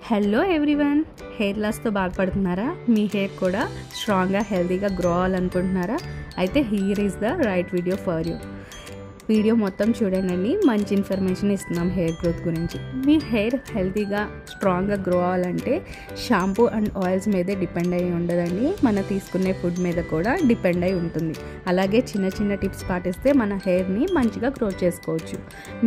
Hello everyone, hair లాస్తో బాధపడుతున్నారా? మీ hair కూడా స్ట్రాంగ్గా హెల్తీగా గ్రో అవ్వాలనుకుంటున్నారా? అయితే here is the right video for you. Video మొత్తం చూడండి, మంచి ఇన్ఫర్మేషన్ ఇస్తున్నాం హెయిర్ గ్రోత్ గురించి. మీ హెయిర్ హెల్తీగా స్ట్రాంగ్గా గ్రో అవ్వాలంటే షాంపూ అండ్ ఆయిల్స్ మీదే డిపెండ్ అయ్యి ఉండదండి, మన తీసుకునే ఫుడ్ మీద కూడా డిపెండ్ అయి ఉంటుంది. అలాగే చిన్న చిన్న టిప్స్ పాటిస్తే మన హెయిర్ని మంచిగా గ్రో చేసుకోవచ్చు.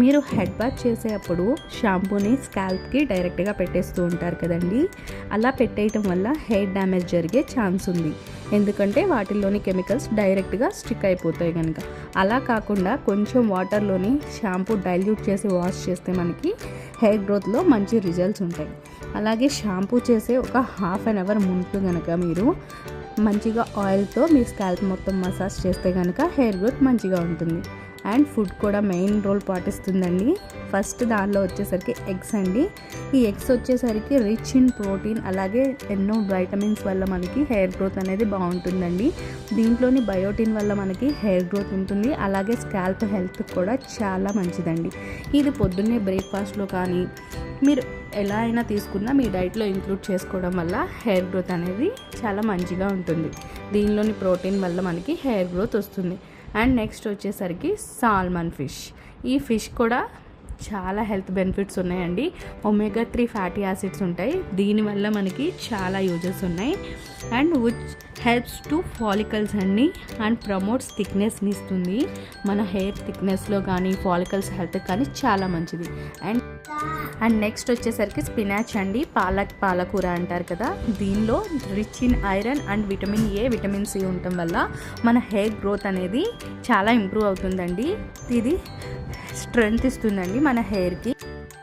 మీరు హెడ్ బాత్ చేసేటప్పుడు షాంపూని స్కాల్ప్కి డైరెక్ట్గా పెట్టేస్తూ ఉంటారు కదండి. అలా పెట్టేయటం వల్ల హెయిర్ డ్యామేజ్ జరిగే ఛాన్స్ ఉంది, ఎందుకంటే వాటిల్లోని కెమికల్స్ డైరెక్ట్గా స్టిక్ అయిపోతాయి కనుక. అలా కాకుండా కొంచెం వాటర్లోని షాంపూ డైల్యూట్ చేసి వాష్ చేస్తే మనకి హెయిర్ గ్రోత్లో మంచి రిజల్ట్స్ ఉంటాయి. అలాగే షాంపూ చేసే ఒక హాఫ్ అన్ అవర్ ముందు కనుక మీరు మంచిగా ఆయిల్తో మీ స్కాల్ప్ మొత్తం మసాజ్ చేస్తే కనుక హెయిర్ గ్రోత్ మంచిగా ఉంటుంది. అండ్ ఫుడ్ కూడా మెయిన్ రోల్ పాటిస్తుందండి. ఫస్ట్ దానిలో వచ్చేసరికి ఎగ్స్ అండి. ఈ ఎగ్స్ వచ్చేసరికి రిచ్ ఇన్ ప్రోటీన్, అలాగే ఎన్నో వైటమిన్స్ వల్ల మనకి హెయిర్ గ్రోత్ అనేది బాగుంటుందండి. దీంట్లోని బయోటిన్ వల్ల మనకి హెయిర్ గ్రోత్ ఉంటుంది, అలాగే స్కాల్ప్ హెల్త్ కూడా చాలా మంచిదండి. ఇది పొద్దున్నే బ్రేక్ఫాస్ట్లో కానీ మీరు ఎలా అయినా తీసుకున్నా మీ డైట్లో ఇంక్లూడ్ చేసుకోవడం వల్ల హెయిర్ గ్రోత్ అనేది చాలా మంచిగా ఉంటుంది. దీనిలోని ప్రోటీన్ వల్ల మనకి హెయిర్ గ్రోత్ వస్తుంది. అండ్ నెక్స్ట్ వచ్చేసరికి సాల్మన్ ఫిష్. ఈ ఫిష్ కూడా చాలా హెల్త్ బెనిఫిట్స్ ఉన్నాయండి. ఒమేగా 3 ఫ్యాటీ యాసిడ్స్ ఉంటాయి, దీనివల్ల మనకి చాలా యూజెస్ ఉన్నాయి. And which helps to follicles అండి, అండ్ ప్రమోట్స్ థిక్నెస్ని ఇస్తుంది. మన హెయిర్ థిక్నెస్లో కానీ ఫాలికల్స్ హెల్త్ కానీ చాలా మంచిది. అండ్ నెక్స్ట్ వచ్చేసరికి స్పినాచ్ అండి. పాలకూర అంటారు కదా, దీనిలో rich in iron and vitamin A, vitamin C ఉండటం వల్ల మన హెయిర్ గ్రోత్ అనేది చాలా ఇంప్రూవ్ అవుతుందండి. ఇది స్ట్రెంగ్త్ ఇస్తుందండి మన హెయిర్కి.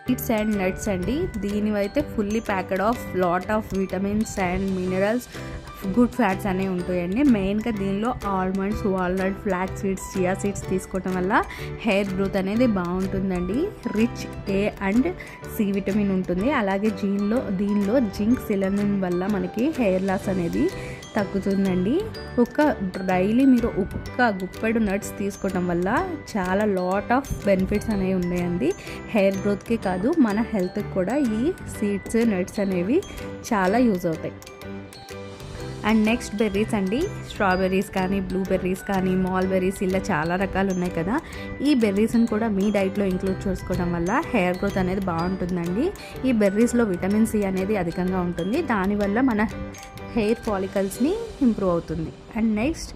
సీడ్స్ అండ్ నట్స్ అండి, దీనివైతే fully packed of lot of vitamins and minerals, good fats అనేవి ఉంటాయండి. మెయిన్గా దీనిలో almonds, walnut, flax seeds, chia seeds తీసుకోవటం వల్ల హెయిర్ గ్రోత్ అనేది బాగుంటుందండి. Rich A and C vitamin ఉంటుంది. అలాగే దీనిలో జింక్ సెలెనిన్ వల్ల మనకి హెయిర్ లాస్ అనేది తగ్గుతుందండి. డైలీ మీరు ఒక్క గుప్పెడు నట్స్ తీసుకోవటం వల్ల చాలా లాట్ ఆఫ్ బెనిఫిట్స్ అనేవి ఉన్నాయండి. హెయిర్ గ్రోత్కే కాదు మన హెల్త్కి కూడా ఈ సీడ్స్, నట్స్ అనేవి చాలా యూజ్ అవుతాయి. అండ్ నెక్స్ట్ బెర్రీస్ అండి. స్ట్రాబెర్రీస్ కానీ, బ్లూబెర్రీస్ కానీ, మాల్బెర్రీస్, ఇలా చాలా రకాలు ఉన్నాయి కదా. ఈ బెర్రీస్ని కూడా మీ డైట్లో ఇంక్లూడ్ చేసుకోవడం వల్ల హెయిర్ గ్రోత్ అనేది బాగుంటుందండి. ఈ బెర్రీస్లో విటమిన్ సి అనేది అధికంగా ఉంటుంది, దానివల్ల మన హెయిర్ ఫాలికల్స్ని ఇంప్రూవ్ అవుతుంది. అండ్ నెక్స్ట్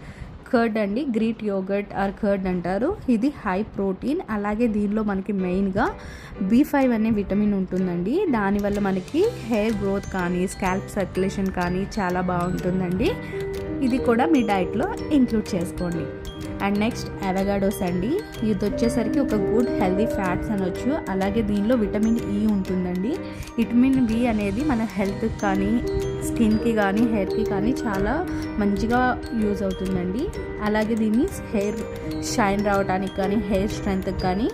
కర్డ్ అండి. గ్రీక్ యోగర్ట్ ఆర్ కర్డ్ అంటారు. ఇది హై ప్రోటీన్, అలాగే దీనిలో మనకి మెయిన్గా B5 అనే విటమిన్ ఉంటుందండి. దానివల్ల మనకి హెయిర్ గ్రోత్ కానీ స్కాల్ప్ సర్క్యులేషన్ కానీ చాలా బాగుంటుందండి. ఇది కూడా మీ డైట్లో ఇంక్లూడ్ చేసుకోండి. అండ్ నెక్స్ట్ అవగాడోస్ అండి. ఇది వచ్చేసరికి ఒక గుడ్ హెల్దీ ఫ్యాట్స్ అనొచ్చు. అలాగే దీనిలో విటమిన్ ఈ ఉంటుందండి. విటమిన్ బి అనేది మన హెల్త్కి కానీ, స్కిన్కి కానీ, హెయిర్కి కానీ చాలా మంచిగా యూజ్ అవుతుందండి. అలాగే దీన్ని హెయిర్ షైన్ రావడానికి కానీ, హెయిర్ స్ట్రెంగ్త్కి కానీ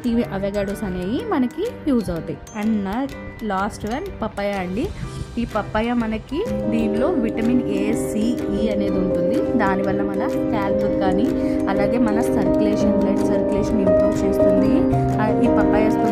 ఇవి అవగాడోస్ అనేవి మనకి యూజ్ అవుతాయి. అండ్ లాస్ట్ వన్ పపాయ అండి. ఈ పప్పాయ మనకి దీనిలో విటమిన్ ఏ, సి, ఈ అనేది ఉంటుంది. దానివల్ల మన స్కాల్ప్ కానీ, అలాగే మన బ్లడ్ సర్క్యులేషన్ ఇంప్రూవ్ చేస్తుంది. ఈ పప్పాయస్తో